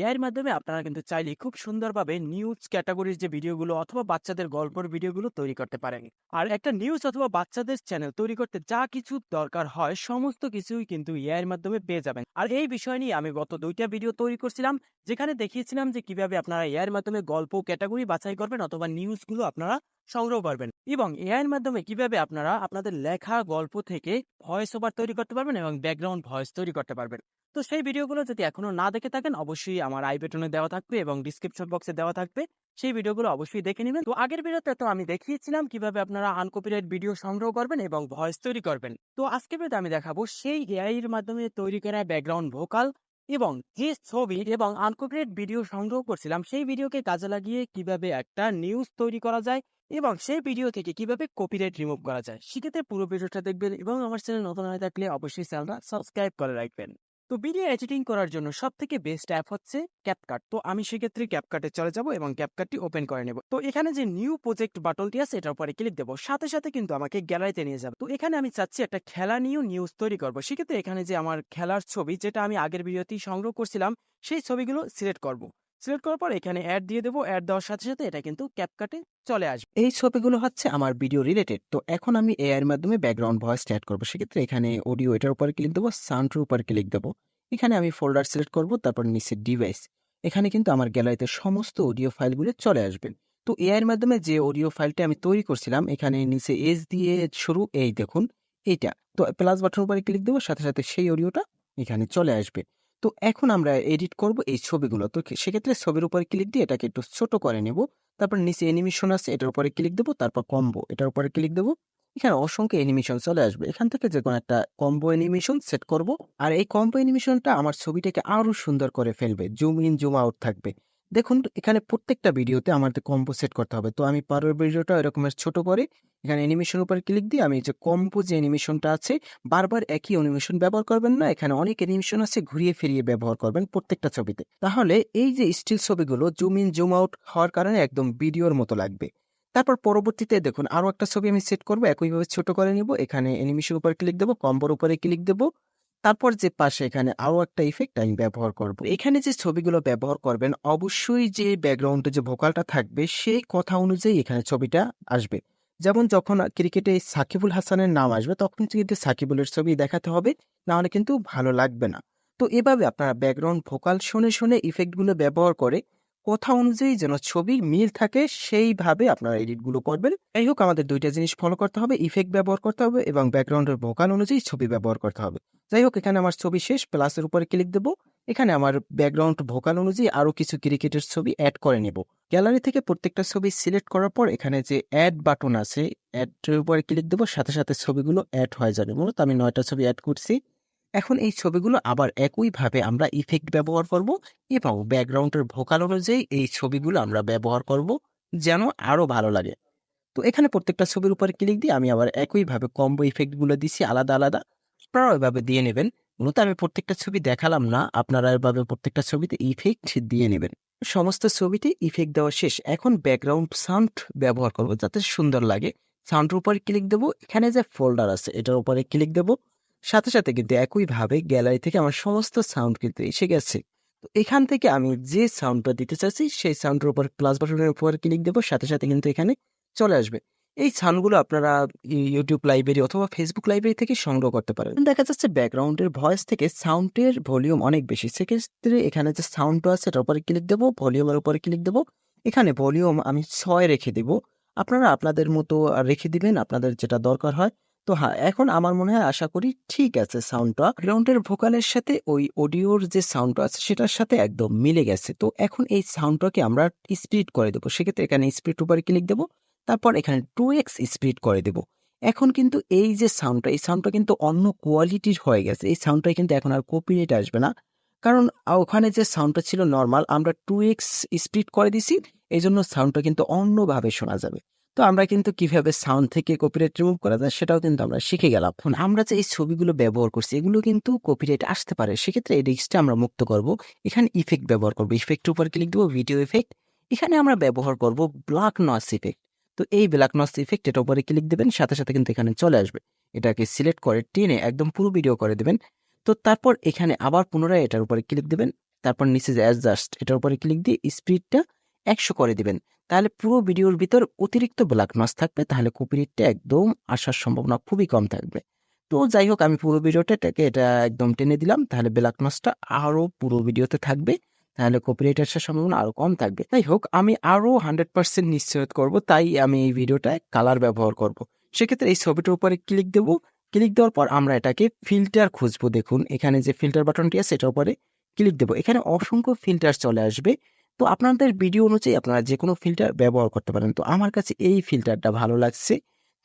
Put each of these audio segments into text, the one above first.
এর মাধ্যমে আপনারা কিন্তু চাইলে খুব সুন্দরভাবে নিউজ ক্যাটাগরির যে ভিডিওগুলো অথবা বাচ্চাদের গল্পের ভিডিওগুলো তৈরি করতে পারেন। আর একটা নিউজ অথবা বাচ্চাদের চ্যানেল তৈরি করতে যা কিছু দরকার হয় সমস্ত কিছুই কিন্তু এর মাধ্যমে পেয়ে যাবেন। আর এই বিষয় নিয়ে আমি গত 2টা ভিডিও তৈরি করছিলাম, যেখানে দেখিয়েছিলাম যে কিভাবে আপনারা এর মাধ্যমে গল্প ক্যাটাগরি বাছাই করবেন অথবা নিউজগুলো আপনারা সংগ্রহ করবেন এবং এর মাধ্যমে কিভাবে আপনারা আপনাদের লেখা গল্প থেকে ভয়েস ওভার তৈরি করতে পারবেন এবং ব্যাকগ্রাউন্ড ভয়েস তৈরি করতে পারবেন। তো সেই ভিডিওগুলো যদি এখনো না দেখে থাকেন, অবশ্যই আমার আই বাটনে দেওয়া থাকবে এবং ডিসক্রিপশন বক্সে দেওয়া থাকবে। সেই ভিডিওগুলো অবশ্যই দেখে নেবেন। তো আগের ভিডিওতে তো আমি দেখিয়েছিলাম কিভাবে আপনারা আনকপিরাইট ভিডিও সংগ্রহ করবেন এবং ভয়েস তৈরি করবেন। তো আজকের ভিডিওতে আমি দেখাবো সেই এআই এর মাধ্যমে তৈরি করা ব্যাকগ্রাউন্ড ভোকাল এবং যে ছবি এবং আনকপিরাইট ভিডিও সংগ্রহ করছিলাম সেই ভিডিওকে কাজে লাগিয়ে কিভাবে একটা নিউজ তৈরি করা যায় এবং সেই ভিডিও থেকে কিভাবে কপিরাইট রিমুভ করা যায়। সেক্ষেত্রে পুরো ভিডিওটা দেখবেন এবং আমার চ্যানেল নতুন হয়ে থাকলে অবশ্যই চ্যানেলটা সাবস্ক্রাইব করে রাখবেন। তো ভিডিও এডিটিং করার জন্য সব থেকে বেস্ট অ্যাপ হচ্ছে ক্যাপকাট। তো আমি সেক্ষেত্রে ক্যাপকাটে চলে যাব এবং ক্যাপকাটটি ওপেন করে নেব। তো এখানে যে নিউ প্রজেক্ট বাটনটি আছে এটার উপরে ক্লিক দেবো, সাথে সাথে কিন্তু আমাকে গ্যালারিতে নিয়ে যাবে। তো এখানে আমি চাচ্ছি একটা খেলা নিয়ে নিউজ তৈরি করবো। সেক্ষেত্রে এখানে যে আমার খেলার ছবি যেটা আমি আগের ভিডিওতেই সংগ্রহ করছিলাম সেই ছবিগুলো সিলেক্ট করব। সিলেক্ট করার পর এখানে অ্যাড দিয়ে দেবো। অ্যাড দেওয়ার সাথে সাথে এটা কিন্তু ক্যাপকাটে চলে আসবে। এই ছবিগুলো হচ্ছে আমার ভিডিও রিলেটেড। তো এখন আমি এআই এর মাধ্যমে ব্যাকগ্রাউন্ড ভয়েস অ্যাড করবো। সেক্ষেত্রে এখানে অডিও এটার উপরে ক্লিক দেবো, সাউন্ডের উপরে ক্লিক দেবো। এখানে আমি ফোল্ডার সিলেক্ট করব, তারপর নিচে ডিভাইস। এখানে কিন্তু আমার গ্যালারিতে সমস্ত অডিও ফাইলগুলো চলে আসবে। তো এআই এর মাধ্যমে যে অডিও ফাইলটা আমি তৈরি করছিলাম এখানে নিচে এস দিয়ে শুরু, এই দেখুন এইটা। তো প্লাস বাটনের উপরে ক্লিক দেবো, সাথে সাথে সেই অডিওটা এখানে চলে আসবে। তো এখন আমরা এডিট করব এই ছবিগুলো। তো সেক্ষেত্রে ছবির উপরে ক্লিক দিয়ে এটাকে একটু ছোট করে নেব। তারপর নিচে অ্যানিমেশন আছে এটার উপরে ক্লিক দেবো, তারপর কম্বো এটার উপরে ক্লিক দেবো। এখানে অসংখ্য অ্যানিমেশন চলে আসবে। এখান থেকে যে কোনো একটা কম্বো অ্যানিমেশন সেট করব। আর এই কম্বো অ্যানিমেশনটা আমার ছবিটাকে আরো সুন্দর করে ফেলবে, জুম ইন জুম আউট থাকবে। দেখুন এখানে প্রত্যেকটা ভিডিওতে আমাদের কম্বো সেট করতে হবে। তো আমি পরের ভিডিওটা এরকমের ছোট করে এখানে অ্যানিমেশন উপর ক্লিক দিয়ে আমি যে কম্বো যে অ্যানিমেশনটা আছে, বারবার একই অ্যানিমেশন ব্যবহার করবেন না, এখানে অনেক অ্যানিমেশন আছে, ঘুরিয়ে ফিরিয়ে ব্যবহার করবেন প্রত্যেকটা ছবিতে। তাহলে এই যে স্টিল ছবিগুলো জুম ইন জুম আউট হওয়ার কারণে একদম ভিডিওর মতো লাগবে। তারপর পরবর্তীতে দেখুন আরো একটা ছবি আমি সেট করব, একইভাবে ছোট করে নিব। এখানে অ্যানিমেশন উপর ক্লিক দেবো, কম্বোর উপরে ক্লিক দেবো। তারপর যে পাশে এখানে আরো একটা ইফেক্ট আমি ব্যবহার করব। এখানে যে ছবিগুলো ব্যবহার করবেন অবশ্যই যে ব্যাকগ্রাউন্ডে যে ভোকালটা থাকবে সেই কথা অনুযায়ী এখানে ছবিটা আসবে। যেমন যখন ক্রিকেটে সাকিবুল হাসানের নাম আসবে তখন কিন্তু সাকিবুলের ছবি দেখাতে হবে, না হলে কিন্তু ভালো লাগবে না। তো এভাবে আপনারা ব্যাকগ্রাউন্ড ভোকাল শুনে শুনে ইফেক্টগুলো ব্যবহার করে কথা অনুযায়ী যেন ছবির মিল থাকে সেইভাবে আপনারা এডিটগুলো করবেন। যাই হোক আমাদের 2টা জিনিস ফলো করতে হবে, ইফেক্ট ব্যবহার করতে হবে এবং ব্যাকগ্রাউন্ডের ভোকাল অনুযায়ী ছবি ব্যবহার করতে হবে। যাই হোক এখানে আমার ছবি শেষ, প্লাসের উপরে ক্লিক দেবো। এখানে আমার ব্যাকগ্রাউন্ড ভোকাল অনুযায়ী আরো কিছু ক্রিকেটের ছবি অ্যাড করে নেব। গ্যালারি থেকে প্রত্যেকটা ছবি সিলেক্ট করার পর এখানে যে অ্যাড বাটন আছে অ্যাডের উপরে ক্লিক দেবো, সাথে সাথে ছবিগুলো অ্যাড হয়ে যাবে। মূলত আমি 9টা ছবি অ্যাড করছি। এখন এই ছবিগুলো আবার একইভাবে আমরা ইফেক্ট ব্যবহার করব এবং ব্যাকগ্রাউন্ডের ভোকাল অনুযায়ী এই ছবিগুলো আমরা ব্যবহার করব যেন আরো ভালো লাগে। তো এখানে প্রত্যেকটা ছবির উপর ক্লিক দিয়ে আমি আবার একইভাবে কম্বো ইফেক্ট গুলো দিচ্ছি আলাদা আলাদা। আপনারাও এভাবে দিয়ে নেবেন। মূলত আমি প্রত্যেকটা ছবি দেখালাম না, আপনারা এভাবে প্রত্যেকটা ছবিতে ইফেক্ট দিয়ে নেবেন। সমস্ত ছবিতে ইফেক্ট দেওয়া শেষ। এখন ব্যাকগ্রাউন্ড সাউন্ড ব্যবহার করব যাতে সুন্দর লাগে। সাউন্ডের উপরে ক্লিক দেবো, এখানে যে ফোল্ডার আছে এটার উপরে ক্লিক দেবো। সাথে সাথে কিন্তু একইভাবে গ্যালারি থেকে আমার সমস্ত সাউন্ড কিন্তু এসে গেছে। তো এখান থেকে আমি যে সাউন্ডটা দিতে চাচ্ছি সেই সাউন্ডের উপর প্লাস বাটনের উপর ক্লিক দেবো, সাথে সাথে কিন্তু এখানে চলে আসবে। এই সাউন্ডগুলো আপনারা ইউটিউব লাইব্রেরি অথবা ফেসবুক লাইব্রেরি থেকে সংগ্রহ করতে পারেন। দেখা যাচ্ছে ব্যাকগ্রাউন্ডের ভয়েস থেকে সাউন্ডের ভলিউম অনেক বেশি, সেক্ষেত্রে এখানে যে সাউন্ডটা আছে এটার উপরে ক্লিক দেবো, ভলিউমের উপরে ক্লিক দেবো। এখানে ভলিউম আমি 6 রেখে দেবো। আপনারা আপনাদের মতো রেখে দিবেন আপনাদের যেটা দরকার হয়। তো হ্যাঁ, এখন আমার মনে হয় আশা করি ঠিক আছে সাউন্ডটা ব্যাকগ্রাউন্ডের ভোকালের সাথে ওই অডিওর যে সাউন্ডটা আছে সেটার সাথে একদম মিলে গেছে। তো এখন এই সাউন্ডটাকে আমরা স্পিড করে দেবো। সেক্ষেত্রে এখানে স্পিড উপরে ক্লিক দেবো, তারপর এখানে 2x স্পিড করে দেব। এখন কিন্তু এই যে সাউন্ডটা এই সাউন্ডটা কিন্তু অন্য কোয়ালিটির হয়ে গেছে। এই সাউন্ডটা কিন্তু এখন আর কপিরাইট আসবে না, কারণ ওখানে যে সাউন্ডটা ছিল নর্মাল, আমরা 2x স্পিড করে দিছি, এই জন্য সাউন্ডটা কিন্তু অন্যভাবে শোনা যাবে। তো আমরা কিন্তু কিভাবে সাউন্ড থেকে কপিরাইট রিমুভ করা যায় সেটাও কিন্তু আমরা শিখে গেলাম। এখন আমরা যে এই ছবিগুলো ব্যবহার করছি এগুলো কিন্তু কপিরাইট আসতে পারে, সেক্ষেত্রে এই রিস্কটা আমরা মুক্ত করব। এখানে ইফেক্ট ব্যবহার করবো, ইফেক্টের উপর ক্লিক দেবো, ভিডিও ইফেক্ট। এখানে আমরা ব্যবহার করব ব্ল্যাক নয়েস ইফেক্ট। তো এই ব্ল্যাক নয়েস ইফেক্ট এটা উপরে ক্লিক দেবেন, সাথে সাথে কিন্তু এখানে চলে আসবে। এটাকে সিলেক্ট করে টেনে একদম পুরো ভিডিও করে দেবেন। তো তারপর এখানে আবার পুনরায় এটার উপরে ক্লিক দেবেন, তারপর নিচে যে অ্যাডজাস্ট এটার উপরে ক্লিক দিয়ে স্পিডটা 100 করে দিবেন। তাহলে পুরো ভিডিওর ভিতর অতিরিক্ত ব্ল্যাক নয়েজ থাকবে, তাহলে কপিরাইটটা একদম আসার সম্ভাবনা খুবই কম থাকবে। তো যাই হোক, আমি পুরো ভিডিওটাকে এটা একদম টেনে দিলাম, তাহলে ব্ল্যাক নয়েজটা আরো পুরো ভিডিওতে থাকবে, তাহলে কপিরাইট আসার সম্ভাবনা আরো কম থাকবে। যাই হোক, আমি আরো 100% নিশ্চিত করব, তাই আমি এই ভিডিওটায় কালার ব্যবহার করব। সেক্ষেত্রে এই ছবিটার উপরে ক্লিক দেব। ক্লিক দেওয়ার পর আমরা এটাকে ফিল্টার খুঁজবো। দেখুন এখানে যে ফিল্টার বাটনটি আছে এটার উপরে ক্লিক দেবো। এখানে অসংখ্য ফিল্টার চলে আসবে। তো আপনাদের ভিডিও অনুযায়ী আপনারা যে কোনো ফিল্টার ব্যবহার করতে পারেন। তো আমার কাছে এই ফিল্টারটা ভালো লাগছে,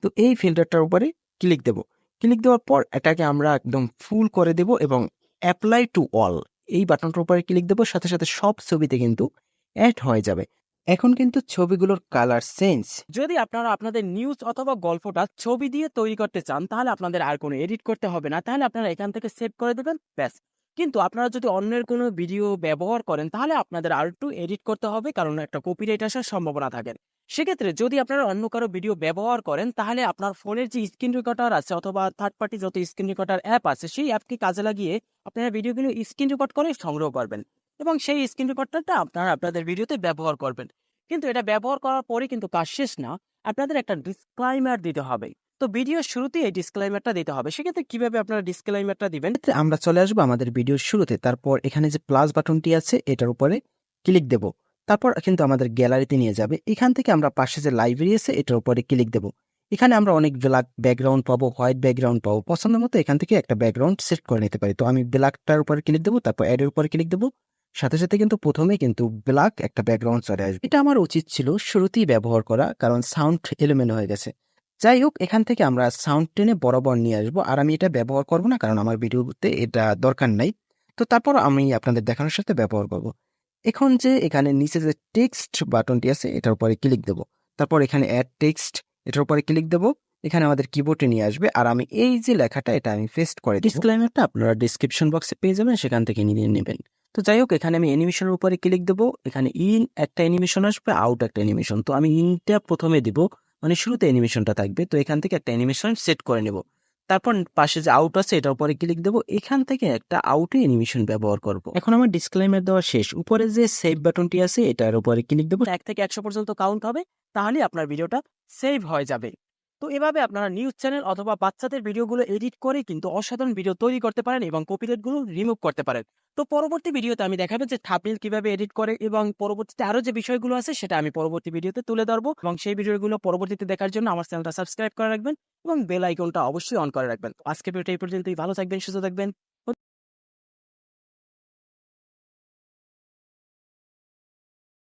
তো এই ফিল্টারটার উপরে ক্লিক দেব। ক্লিক দেওয়ার পর এটাকে আমরা একদম ফুল করে দেব এবং অ্যাপ্লাই টু অল এই বাটনটার উপরে ক্লিক দেবো, সাথে সাথে সব ছবিতে কিন্তু অ্যাড হয়ে যাবে। এখন কিন্তু ছবিগুলোর কালার চেঞ্জ। যদি আপনারা আপনাদের নিউজ অথবা গল্পটা ছবি দিয়ে তৈরি করতে চান, তাহলে আপনাদের আর কোনো এডিট করতে হবে না, তাহলে আপনারা এখান থেকে সেভ করে দেবেন, ব্যাস। কিন্তু আপনারা যদি অন্যের কোনো ভিডিও ব্যবহার করেন, তাহলে আপনাদের আর একটু এডিট করতে হবে, কারণ একটা কপিরাইট আসার সম্ভাবনা থাকে। সেক্ষেত্রে যদি আপনারা অন্য কারো ভিডিও ব্যবহার করেন, তাহলে আপনার ফোনের যে স্ক্রিন রেকর্ডার আছে অথবা থার্ড পার্টি যত স্ক্রিন রেকর্ডার অ্যাপ আছে, সেই অ্যাপকে কাজে লাগিয়ে আপনারা ভিডিওগুলো স্ক্রিন রেকর্ড করে সংগ্রহ করবেন এবং সেই স্ক্রিন রেকর্ডারটা আপনারা আপনাদের ভিডিওতে ব্যবহার করবেন। কিন্তু এটা ব্যবহার করার পরে কিন্তু কাজ শেষ না, আপনাদের একটা ডিসক্লাইমার দিতে হবে। তো ভিডিওর শুরুতেই এই ডিসক্লাইমারটা দিতে হবে। সেক্ষেত্রে কিভাবে আপনারা ডিসক্লাইমারটা দিবেন? ক্ষেত্রে আমরা চলে আসবো আমাদের ভিডিওর শুরুতে। তারপর এখানে যে প্লাস বাটনটি আছে এটার উপরে ক্লিক দেব। তারপর কিন্তু আমাদের গ্যালারিতে নিয়ে যাবে। এখান থেকে আমরা পাশে যে লাইব্রেরি আছে এটার উপরে ক্লিক দেব। এখানে আমরা অনেক ব্ল্যাক ব্যাকগ্রাউন্ড পাবো, হোয়াইট ব্যাকগ্রাউন্ড পাবো। পছন্দ মতো এখান থেকে একটা ব্যাকগ্রাউন্ড সেট করে নিতে পারি। তো আমি ব্ল্যাকটার উপরে ক্লিক দেবো, তারপর অ্যাডের উপরে ক্লিক দেবো। সাথে সাথে কিন্তু প্রথমেই কিন্তু ব্ল্যাক একটা ব্যাকগ্রাউন্ড চলে আসবে। এটা আমার উচিত ছিল শুরুতেই ব্যবহার করা, কারণ সাউন্ড এলোমেলো হয়ে গেছে। যাই হোক, এখান থেকে আমরা সাউন্ড টেনে বরাবর নিয়ে আসবো, আর আমি এটা ব্যবহার করব না, কারণ আমার ভিডিওতে এটা দরকার নাই। তো তারপর আমি আপনাদের দেখানোর সাথে ব্যবহার করব। এখন যে এখানে নিচে যে টেক্সট বাটনটি আছে এটার উপরে ক্লিক দেব। তারপর এখানে অ্যাড টেক্সট এটার উপরে ক্লিক দেব। এখানে আমাদের কিবোর্ডে নিয়ে আসবে, আর আমি এই যে লেখাটা এটা আমি পেস্ট করে দিই। ডিসক্লেইমারটা আপনারা ডিসক্রিপশন বক্সে পেয়ে যাবেন, সেখান থেকে নিয়ে নেবেন। তো যাই হোক, এখানে আমি অ্যানিমেশনের উপরে ক্লিক দেবো। এখানে ইন একটা অ্যানিমেশন আসবে, আউট একটা অ্যানিমেশন। তো আমি ইনটা প্রথমে দিব, মানে শুরুতে অ্যানিমেশনটা থাকবে। তো এখান থেকে একটা অ্যানিমেশন সেট করে নেব। তারপর পাশে যে আউট আছে এটার উপরে ক্লিক দেবো। এখান থেকে একটা আউটে অ্যানিমেশন ব্যবহার করব। এখন আমার ডিসক্লেইমার দেওয়া শেষ। উপরে যে সেভ বাটনটি আছে এটার উপরে ক্লিক দেবো। 1 থেকে 100 পর্যন্ত কাউন্ট হবে, তাহলেই আপনার ভিডিওটা সেভ হয়ে যাবে। তো এভাবে আপনারা নিউজ চ্যানেল অথবা বাচ্চাদের ভিডিওগুলো এডিট করে কিন্তু অসাধারণ ভিডিও তৈরি করতে পারেন এবং কপিরাইটগুলো রিমুভ করতে পারেন। তো পরবর্তী ভিডিওতে আমি দেখাবো যে থাম্বনেল কিভাবে এডিট করে, এবং পরবর্তীতে আরো যে বিষয়গুলো আছে সেটা আমি পরবর্তী ভিডিওতে তুলে ধরবো। এবং সেই ভিডিওগুলো পরবর্তীতে দেখার জন্য আমার চ্যানেলটা সাবস্ক্রাইব করে রাখবেন এবং বেল আইকনটা অবশ্যই অন করে রাখবেন। তো আজকের ভিডিওটা এই পর্যন্তই। ভালো থাকবেন, সুস্থ থাকবেন।